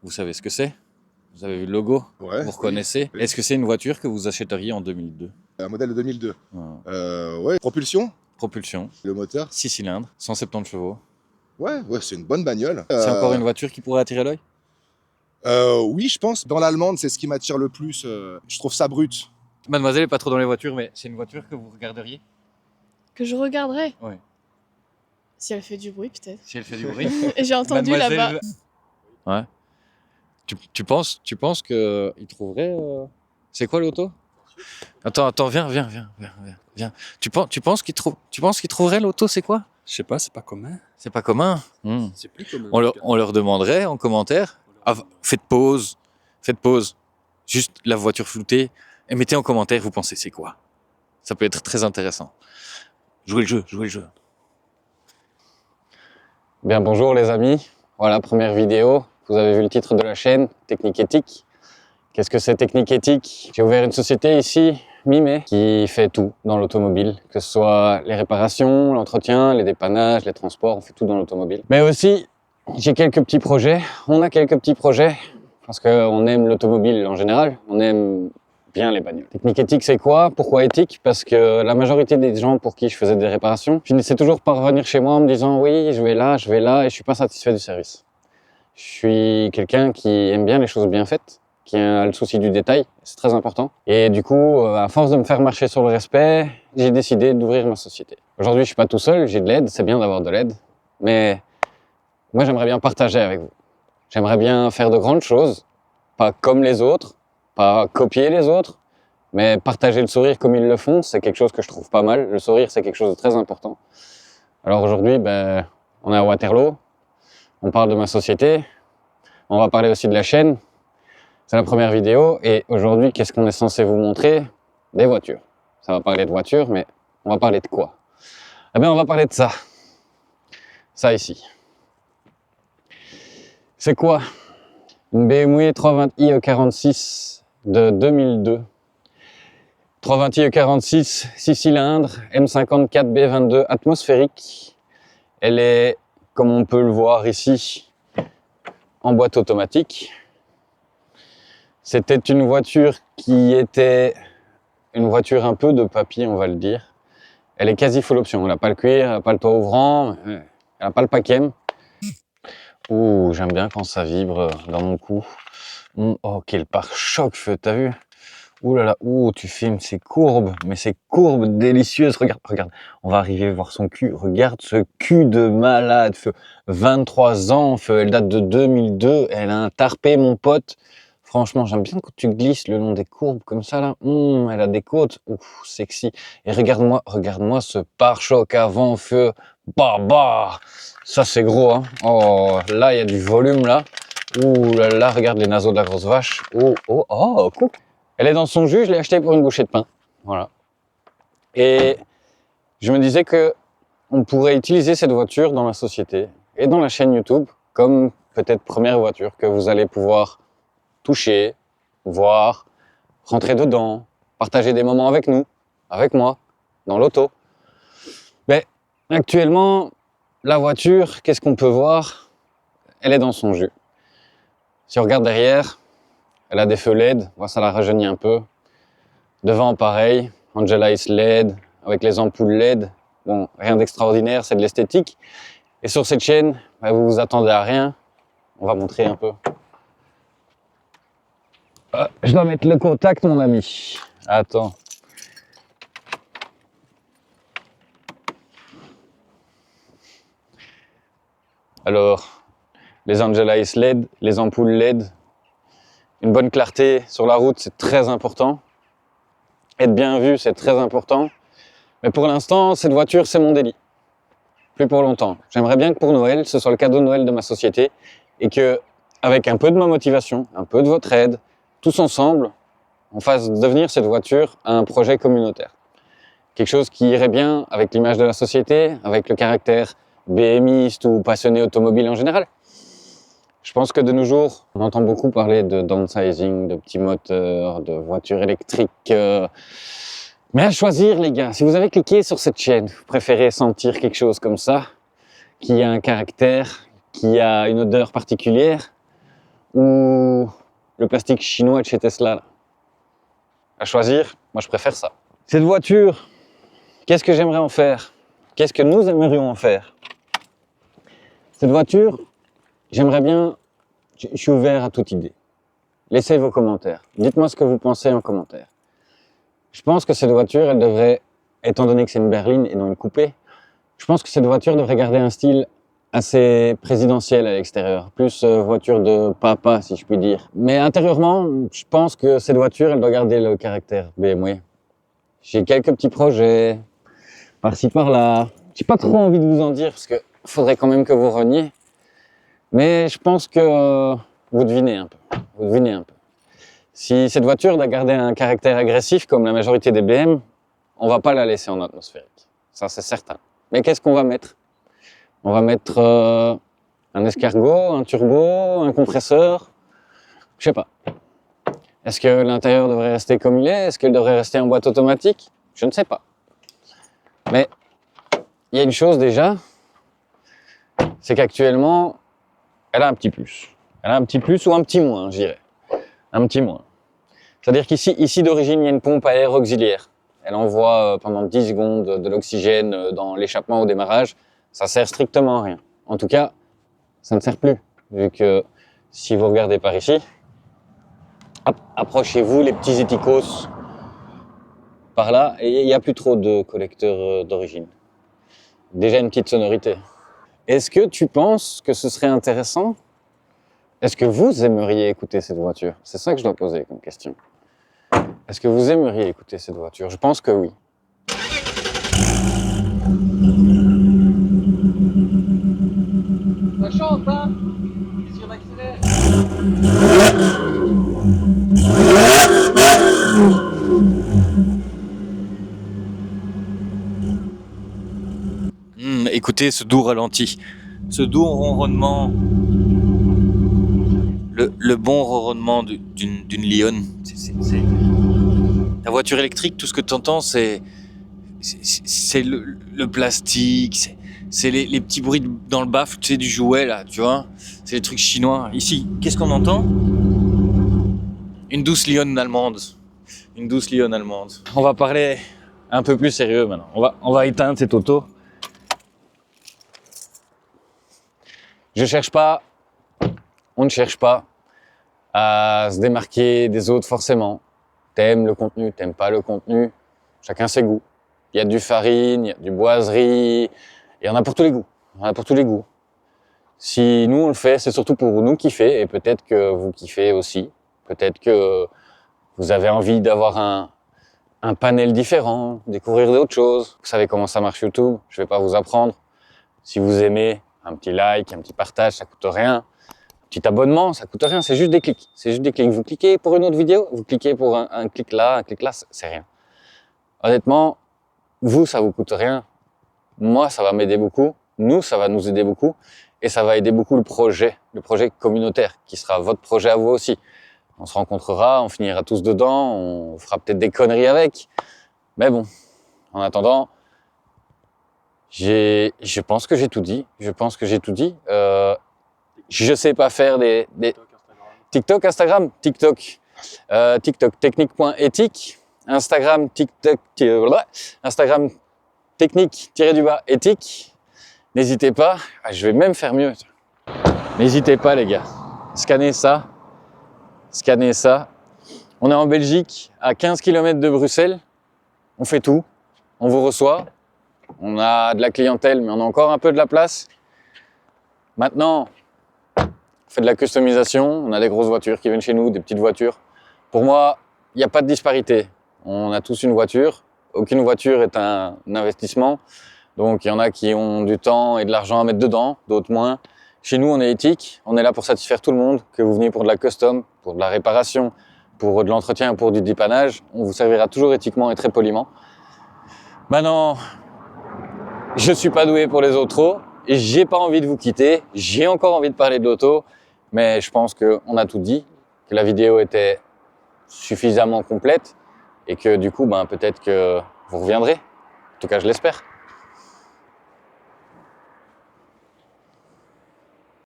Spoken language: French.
Vous savez ce que c'est? Vous avez vu le logo? Ouais. Vous reconnaissez? Oui. Est-ce que c'est une voiture que vous achèteriez en 2002? Un modèle de 2002. Ah. Ouais. Propulsion, Propulsion, le moteur. 6 cylindres, 170 chevaux. Ouais, c'est une bonne bagnole. C'est encore une voiture qui pourrait attirer l'œil? Oui, je pense. Dans l'allemande, c'est ce qui m'attire le plus. Je trouve ça brut. Mademoiselle n'est pas trop dans les voitures, mais c'est une voiture que vous regarderiez? Que je regarderais. Oui. Si elle fait du bruit, peut-être. Si elle fait du bruit. Et j'ai entendu là-bas. Ouais. Tu penses qu'il trouverait... C'est quoi l'auto? Attends, viens. Tu penses qu'il trouverait l'auto, c'est quoi? Je sais pas, c'est pas commun. C'est pas commun. C'est plus commun. On leur demanderait en commentaire. Faites pause. Juste la voiture floutée. Et mettez en commentaire, vous pensez c'est quoi? Ça peut être très intéressant. Jouez le jeu. Bien bonjour les amis, voilà première vidéo, vous avez vu le titre de la chaîne, Technique Éthique. Qu'est-ce que c'est Technique Éthique? J'ai ouvert une société ici, Mimé, qui fait tout dans l'automobile, que ce soit les réparations, l'entretien, les dépannages, les transports, on fait tout dans l'automobile. Mais aussi, j'ai quelques petits projets, on a quelques petits projets, parce qu'on aime l'automobile en général, on aime bien les bagnoles. Technique éthique, c'est quoi? Pourquoi éthique? Parce que la majorité des gens pour qui je faisais des réparations finissaient toujours par revenir chez moi en me disant oui, je vais là, et je suis pas satisfait du service. Je suis quelqu'un qui aime bien les choses bien faites, qui a le souci du détail, c'est très important. Et du coup, à force de me faire marcher sur le respect, j'ai décidé d'ouvrir ma société. Aujourd'hui, je suis pas tout seul, j'ai de l'aide, c'est bien d'avoir de l'aide, mais moi j'aimerais bien partager avec vous. J'aimerais bien faire de grandes choses, pas comme les autres, pas copier les autres, mais partager le sourire comme ils le font, c'est quelque chose que je trouve pas mal. Le sourire, c'est quelque chose de très important. Alors aujourd'hui, on est à Waterloo, on parle de ma société, on va parler aussi de la chaîne. C'est la première vidéo, et aujourd'hui, qu'est-ce qu'on est censé vous montrer? Des voitures. Ça va parler de voitures, mais on va parler de quoi? Eh bien, on va parler de ça. Ça ici. C'est quoi? Une BMW 320i E46 de 2002. 320i E46, 6 cylindres, M54 B22 atmosphérique. Elle est, comme on peut le voir ici, en boîte automatique. C'était une voiture qui était une voiture un peu de papy, on va le dire. Elle est quasi full option. Elle n'a pas le cuir, elle n'a pas le toit ouvrant, elle n'a pas le paquet. Ouh, j'aime bien quand ça vibre dans mon cou. Oh, quel pare-choc, t'as vu? Ouh là là, ouh, tu filmes ces courbes, mais ces courbes délicieuses. Regarde, on va arriver à voir son cul. Regarde ce cul de malade, 23 ans, elle date de 2002, elle a un tarpé, mon pote. Franchement, j'aime bien quand tu glisses le long des courbes comme ça là. Elle a des côtes, ouf, sexy. Et regarde-moi ce pare-choc avant, bah, ça c'est gros, hein. Oh, là il y a du volume là. Ouh là là, regarde les naseaux de la grosse vache. Oh, cool. Elle est dans son jus, je l'ai achetée pour une bouchée de pain. Voilà. Et je me disais que on pourrait utiliser cette voiture dans la société et dans la chaîne YouTube comme peut-être première voiture que vous allez pouvoir toucher, voir, rentrer dedans, partager des moments avec nous, avec moi, dans l'auto. Mais actuellement, la voiture, qu'est-ce qu'on peut voir? Elle est dans son jus. Si on regarde derrière, elle a des feux LED, moi ça la rajeunit un peu. Devant pareil, Angelize LED, avec les ampoules LED. Bon, rien d'extraordinaire, c'est de l'esthétique. Et sur cette chaîne, vous vous attendez à rien. On va montrer un peu. Je dois mettre le contact, mon ami. Attends. Alors, les Angelize LED, les ampoules LED, une bonne clarté sur la route, c'est très important. Être bien vu, c'est très important. Mais pour l'instant, cette voiture, c'est mon délit. Plus pour longtemps. J'aimerais bien que pour Noël, ce soit le cadeau de Noël de ma société et que, avec un peu de ma motivation, un peu de votre aide, tous ensemble, on fasse devenir cette voiture un projet communautaire. Quelque chose qui irait bien avec l'image de la société, avec le caractère BMiste ou passionné automobile en général. Je pense que de nos jours, on entend beaucoup parler de downsizing, de petits moteurs, de voitures électriques. Mais à choisir, les gars, si vous avez cliqué sur cette chaîne, vous préférez sentir quelque chose comme ça, qui a un caractère, qui a une odeur particulière, ou le plastique chinois de chez Tesla là. À choisir, moi je préfère ça. Cette voiture, qu'est-ce que j'aimerais en faire? Qu'est-ce que nous aimerions en faire? Cette voiture, j'aimerais bien, je suis ouvert à toute idée. Laissez vos commentaires. Dites-moi ce que vous pensez en commentaire. Je pense que cette voiture, elle devrait, étant donné que c'est une berline et non une coupée, je pense que cette voiture devrait garder un style assez présidentiel à l'extérieur, plus voiture de papa si je puis dire. Mais intérieurement, je pense que cette voiture, elle doit garder le caractère BMW. J'ai quelques petits projets, par-ci par-là. J'ai pas trop envie de vous en dire parce que faudrait quand même que vous reniez. Mais je pense que vous devinez un peu. Vous devinez un peu. Si cette voiture doit garder un caractère agressif comme la majorité des BM, on va pas la laisser en atmosphérique. Ça c'est certain. Mais qu'est-ce qu'on va mettre? On va mettre un escargot, un turbo, un compresseur, je sais pas. Est-ce que l'intérieur devrait rester comme il est? Est-ce qu'il devrait rester en boîte automatique? Je ne sais pas. Mais il y a une chose déjà, c'est qu'actuellement, elle a un petit plus. Elle a un petit plus ou un petit moins, je dirais. Un petit moins. C'est-à-dire qu'ici d'origine, il y a une pompe à air auxiliaire. Elle envoie pendant 10 secondes de l'oxygène dans l'échappement au démarrage. Ça sert strictement à rien. En tout cas, ça ne sert plus. Vu que si vous regardez par ici, hop, approchez-vous les petits éticos par là, et il n'y a plus trop de collecteurs d'origine. Déjà une petite sonorité. Est-ce que tu penses que ce serait intéressant? Est-ce que vous aimeriez écouter cette voiture? C'est ça que je dois poser comme question. Est-ce que vous aimeriez écouter cette voiture? Je pense que oui. Ça chante, hein? Si on accélère. Écoutez ce doux ralenti, ce doux ronronnement, le bon ronronnement d'une lionne. La voiture électrique, tout ce que tu entends, c'est le plastique, c'est les petits bruits dans le baffle, tu sais, du jouet là, tu vois. C'est les trucs chinois. Ici, qu'est-ce qu'on entend? Une douce lionne allemande. Une douce lionne allemande. On va parler un peu plus sérieux maintenant. On va éteindre cette auto. Je cherche pas, on ne cherche pas à se démarquer des autres forcément. T'aimes le contenu, t'aimes pas le contenu, chacun ses goûts. Il y a du farine, il y a du boiserie, il y en a pour tous les goûts. Il y en a pour tous les goûts. Si nous on le fait, c'est surtout pour nous kiffer, et peut-être que vous kiffez aussi. Peut-être que vous avez envie d'avoir un panel différent, découvrir d'autres choses. Vous savez comment ça marche YouTube, je vais pas vous apprendre. Si vous aimez, un petit like, un petit partage, ça coûte rien. Un petit abonnement, ça coûte rien, c'est juste des clics. C'est juste des clics. Vous cliquez pour une autre vidéo, vous cliquez pour un clic là, c'est rien. Honnêtement, vous, ça vous coûte rien. Moi, ça va m'aider beaucoup. Nous, ça va nous aider beaucoup. Et ça va aider beaucoup le projet communautaire, qui sera votre projet à vous aussi. On se rencontrera, on finira tous dedans, on fera peut-être des conneries avec. Mais bon, en attendant, je pense que j'ai tout dit. Je sais pas faire des TikTok, Instagram, TikTok technique.éthique, Instagram technique-éthique. N'hésitez pas, je vais même faire mieux. N'hésitez pas les gars, scannez ça. On est en Belgique, à 15 km de Bruxelles. On fait tout, on vous reçoit. On a de la clientèle, mais on a encore un peu de la place. Maintenant, on fait de la customisation. On a des grosses voitures qui viennent chez nous, des petites voitures. Pour moi, il n'y a pas de disparité. On a tous une voiture. Aucune voiture est un investissement. Donc, il y en a qui ont du temps et de l'argent à mettre dedans, d'autres moins. Chez nous, on est éthique. On est là pour satisfaire tout le monde. Que vous veniez pour de la custom, pour de la réparation, pour de l'entretien, pour du dépannage, on vous servira toujours éthiquement et très poliment. Maintenant, je suis pas doué pour les autos, et j'ai pas envie de vous quitter, j'ai encore envie de parler de l'auto, mais je pense qu'on a tout dit, que la vidéo était suffisamment complète, et que du coup, peut-être que vous reviendrez. En tout cas, je l'espère.